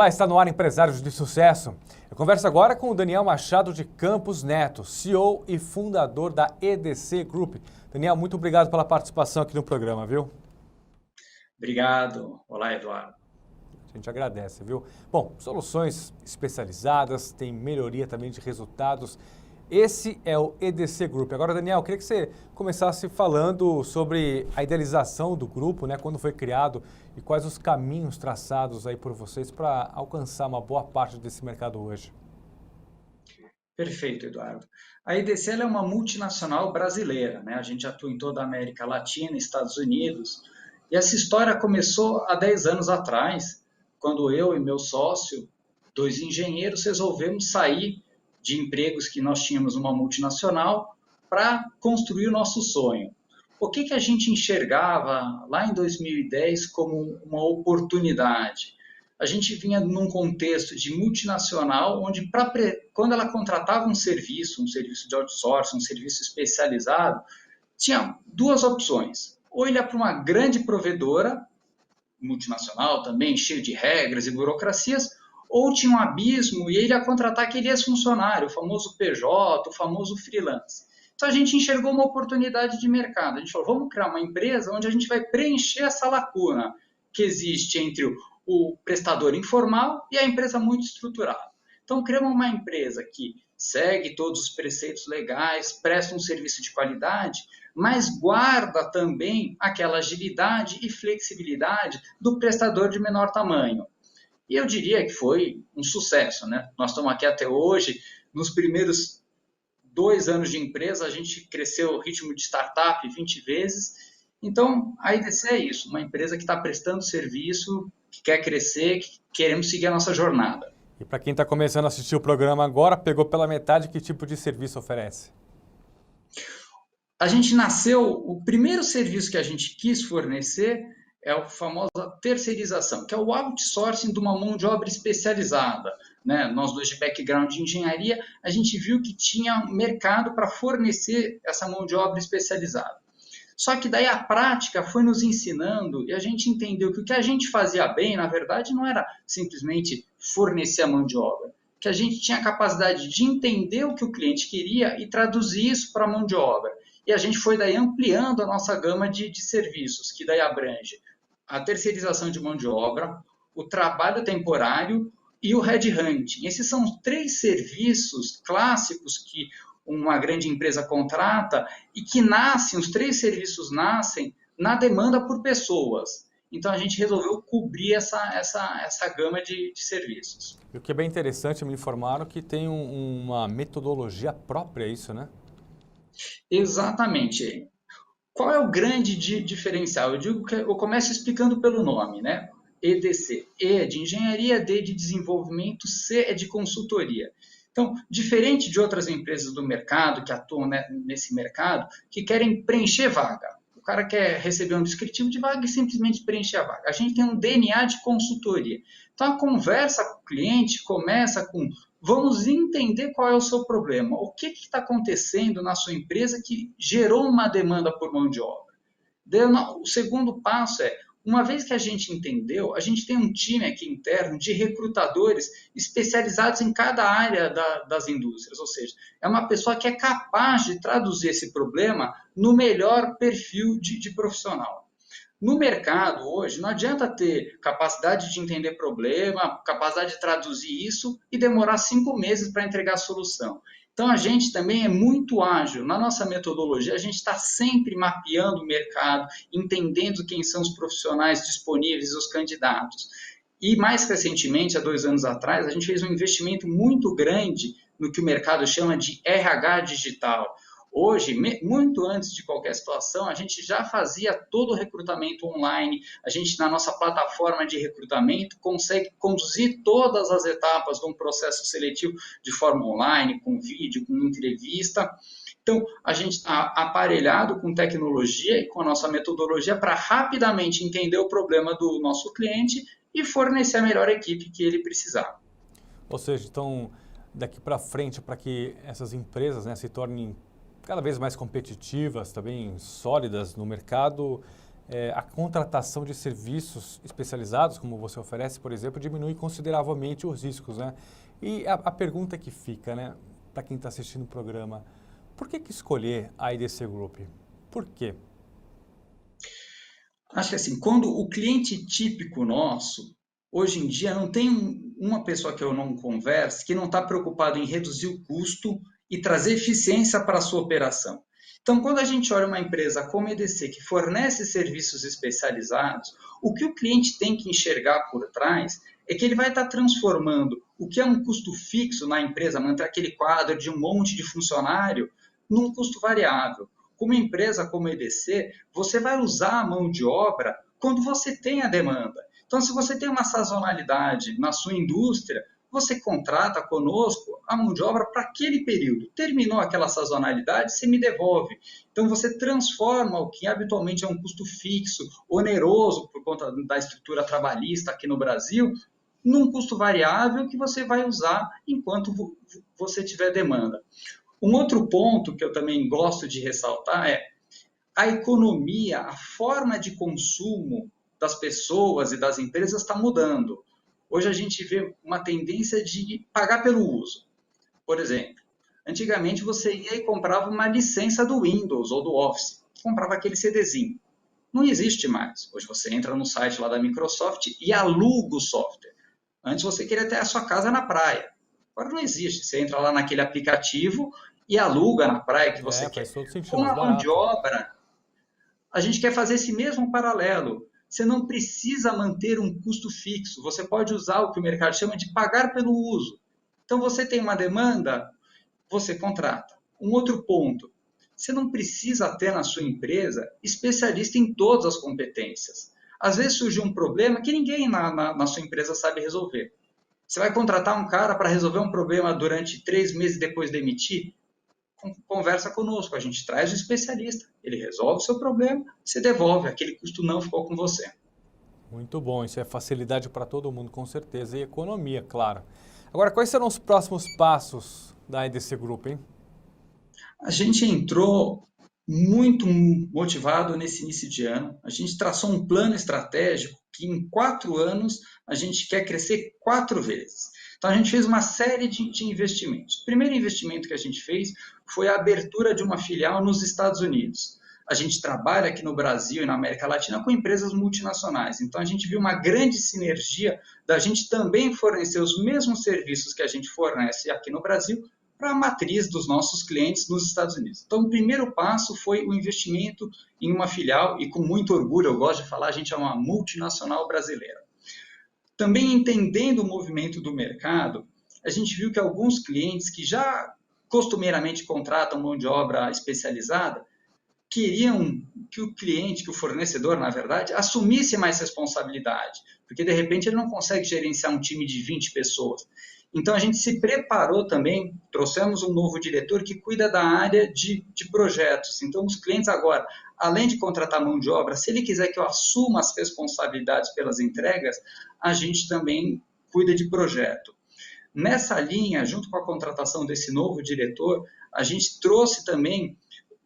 Olá, está no ar Empresários de Sucesso. Eu converso agora com o Daniel Machado de Campos Neto, CEO e fundador da EDC Group. Daniel, muito obrigado pela participação aqui no programa, viu? Obrigado. Olá, Eduardo. A gente agradece, viu? Bom, soluções especializadas, tem melhoria também de resultados. Esse é o EDC Group. Agora, Daniel, eu queria que você começasse falando sobre a idealização do grupo, né? Quando foi criado e quais os caminhos traçados aí por vocês para alcançar uma boa parte desse mercado hoje. Perfeito, Eduardo. A EDC é uma multinacional brasileira, né? A gente atua em toda a América Latina, Estados Unidos. E essa história começou há 10 anos atrás, quando eu e meu sócio, dois engenheiros, resolvemos sair de empregos que nós tínhamos numa multinacional para construir o nosso sonho. O que a gente enxergava lá em 2010 como uma oportunidade? A gente vinha num contexto de multinacional, onde quando ela contratava um serviço de outsourcing, um serviço especializado, tinha duas opções. Ou ele ia para uma grande provedora, multinacional também, cheio de regras e burocracias, ou tinha um abismo e ele ia contratar aquele ex-funcionário, o famoso PJ, o famoso freelance. Então a gente enxergou uma oportunidade de mercado. A gente falou, vamos criar uma empresa onde a gente vai preencher essa lacuna que existe entre o prestador informal e a empresa muito estruturada. Então criamos uma empresa que segue todos os preceitos legais, presta um serviço de qualidade, mas guarda também aquela agilidade e flexibilidade do prestador de menor tamanho. E eu diria que foi um sucesso, né? Nós estamos aqui até hoje, nos primeiros 2 anos de empresa, a gente cresceu o ritmo de startup 20 vezes. Então, a IDC é isso, uma empresa que está prestando serviço, que quer crescer, que queremos seguir a nossa jornada. E para quem está começando a assistir o programa agora, pegou pela metade, que tipo de serviço oferece? A gente nasceu, o primeiro serviço que a gente quis fornecer é a famosa terceirização, que é o outsourcing de uma mão de obra especializada. Né? Nós dois de background de engenharia, a gente viu que tinha mercado para fornecer essa mão de obra especializada. Só que daí a prática foi nos ensinando e a gente entendeu que o que a gente fazia bem, na verdade, não era simplesmente fornecer a mão de obra, que a gente tinha a capacidade de entender o que o cliente queria e traduzir isso para a mão de obra. E a gente foi daí ampliando a nossa gama de serviços, que daí abrange a terceirização de mão de obra, o trabalho temporário e o headhunting. Esses são 3 serviços clássicos que uma grande empresa contrata e que os 3 serviços nascem na demanda por pessoas. Então, a gente resolveu cobrir essa gama de serviços. E o que é bem interessante, me informaram que tem uma metodologia própria, isso, né? Exatamente. Qual é o grande diferencial? Eu digo que eu começo explicando pelo nome, né? EDC. E é de engenharia, D de desenvolvimento, C é de consultoria. Então, diferente de outras empresas do mercado que atuam nesse mercado, que querem preencher vaga. O cara quer receber um descritivo de vaga e simplesmente preencher a vaga. A gente tem um DNA de consultoria. Então, a conversa com o cliente começa com: vamos entender qual é o seu problema. O que está acontecendo na sua empresa que gerou uma demanda por mão de obra? O segundo passo é: uma vez que a gente entendeu, a gente tem um time aqui interno de recrutadores especializados em cada área das indústrias, ou seja, é uma pessoa que é capaz de traduzir esse problema no melhor perfil de profissional. No mercado hoje, não adianta ter capacidade de entender problema, capacidade de traduzir isso e demorar 5 meses para entregar a solução. Então, a gente também é muito ágil. Na nossa metodologia, a gente está sempre mapeando o mercado, entendendo quem são os profissionais disponíveis, os candidatos. E, mais recentemente, há 2 anos atrás, a gente fez um investimento muito grande no que o mercado chama de RH digital. Hoje, muito antes de qualquer situação, a gente já fazia todo o recrutamento online. A gente, na nossa plataforma de recrutamento, consegue conduzir todas as etapas de um processo seletivo de forma online, com vídeo, com entrevista. Então, a gente está aparelhado com tecnologia e com a nossa metodologia para rapidamente entender o problema do nosso cliente e fornecer a melhor equipe que ele precisar. Ou seja, então, daqui para frente, para que essas empresas, né, se tornem cada vez mais competitivas, também sólidas no mercado, a contratação de serviços especializados, como você oferece, por exemplo, diminui consideravelmente os riscos, né? E a pergunta que fica, né, para quem está assistindo o programa, por que escolher a EDC Group? Por quê? Acho que assim, quando o cliente típico nosso, hoje em dia não tem uma pessoa que eu não converse que não está preocupado em reduzir o custo e trazer eficiência para a sua operação. Então, quando a gente olha uma empresa como a EDC, que fornece serviços especializados, o que o cliente tem que enxergar por trás é que ele vai estar transformando o que é um custo fixo na empresa, manter aquele quadro de um monte de funcionário, num custo variável. Como empresa como a EDC, você vai usar a mão de obra quando você tem a demanda. Então, se você tem uma sazonalidade na sua indústria, você contrata conosco a mão de obra para aquele período. Terminou aquela sazonalidade, você me devolve. Então, você transforma o que habitualmente é um custo fixo, oneroso por conta da estrutura trabalhista aqui no Brasil, num custo variável que você vai usar enquanto você tiver demanda. Um outro ponto que eu também gosto de ressaltar é a economia, a forma de consumo das pessoas e das empresas está mudando. Hoje a gente vê uma tendência de pagar pelo uso. Por exemplo, antigamente você ia e comprava uma licença do Windows ou do Office, comprava aquele CDzinho. Não existe mais. Hoje você entra no site lá da Microsoft e aluga o software. Antes você queria ter a sua casa na praia. Agora não existe. Você entra lá naquele aplicativo e aluga na praia que você quer. Faz todo sentido, Com mais a mão de barato. obra, a gente quer fazer esse mesmo paralelo. Você não precisa manter um custo fixo. Você pode usar o que o mercado chama de pagar pelo uso. Então, você tem uma demanda, você contrata. Um outro ponto, você não precisa ter na sua empresa especialista em todas as competências. Às vezes surge um problema que ninguém na sua empresa sabe resolver. Você vai contratar um cara para resolver um problema durante 3 meses depois de demitir? Conversa conosco, a gente traz o especialista, ele resolve o seu problema, você devolve, aquele custo não ficou com você. Muito bom, isso é facilidade para todo mundo, com certeza, e economia, claro. Agora, quais serão os próximos passos da EDC Group, hein? A gente entrou muito motivado nesse início de ano, a gente traçou um plano estratégico que em 4 anos a gente quer crescer 4 vezes. Então, a gente fez uma série de investimentos. O primeiro investimento que a gente fez foi a abertura de uma filial nos Estados Unidos. A gente trabalha aqui no Brasil e na América Latina com empresas multinacionais. Então, a gente viu uma grande sinergia da gente também fornecer os mesmos serviços que a gente fornece aqui no Brasil para a matriz dos nossos clientes nos Estados Unidos. Então, o primeiro passo foi o investimento em uma filial, e com muito orgulho, eu gosto de falar, a gente é uma multinacional brasileira. Também entendendo o movimento do mercado, a gente viu que alguns clientes que já costumeiramente contratam mão de obra especializada, queriam que o cliente, que o fornecedor, na verdade, assumisse mais responsabilidade, porque de repente ele não consegue gerenciar um time de 20 pessoas. Então a gente se preparou também, trouxemos um novo diretor que cuida da área de projetos. Então os clientes agora, além de contratar mão de obra, se ele quiser que eu assuma as responsabilidades pelas entregas, a gente também cuida de projeto. Nessa linha, junto com a contratação desse novo diretor, a gente trouxe também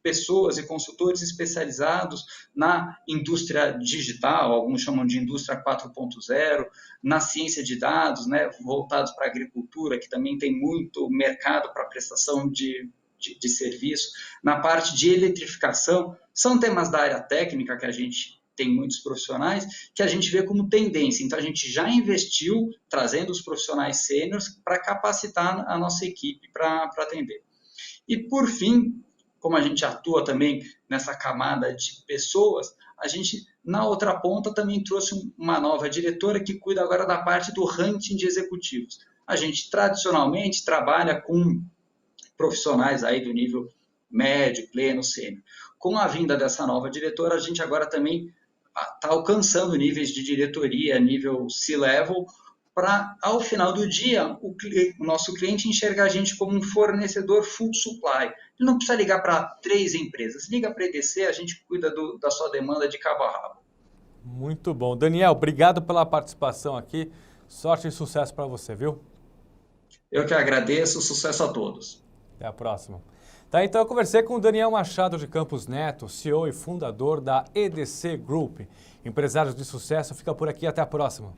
pessoas e consultores especializados na indústria digital, alguns chamam de indústria 4.0, na ciência de dados, né, voltados para a agricultura, que também tem muito mercado para prestação de serviço, na parte de eletrificação, são temas da área técnica que a gente tem muitos profissionais, que a gente vê como tendência. Então, a gente já investiu trazendo os profissionais sêniores para capacitar a nossa equipe para atender. E, por fim, como a gente atua também nessa camada de pessoas, a gente, na outra ponta, também trouxe uma nova diretora que cuida agora da parte do hunting de executivos. A gente, tradicionalmente, trabalha com profissionais aí do nível médio, pleno, sênior. Com a vinda dessa nova diretora, a gente agora também está alcançando níveis de diretoria, nível C-level, para, ao final do dia, o nosso cliente enxergar a gente como um fornecedor full supply. Ele não precisa ligar para 3 empresas. Liga para a EDC, a gente cuida da sua demanda de cabo a rabo. Muito bom. Daniel, obrigado pela participação aqui. Sorte e sucesso para você, viu? Eu que agradeço. Sucesso a todos. Até a próxima. Tá, então eu conversei com o Daniel Machado de Campos Neto, CEO e fundador da EDC Group. Empresários de sucesso, fica por aqui, até a próxima.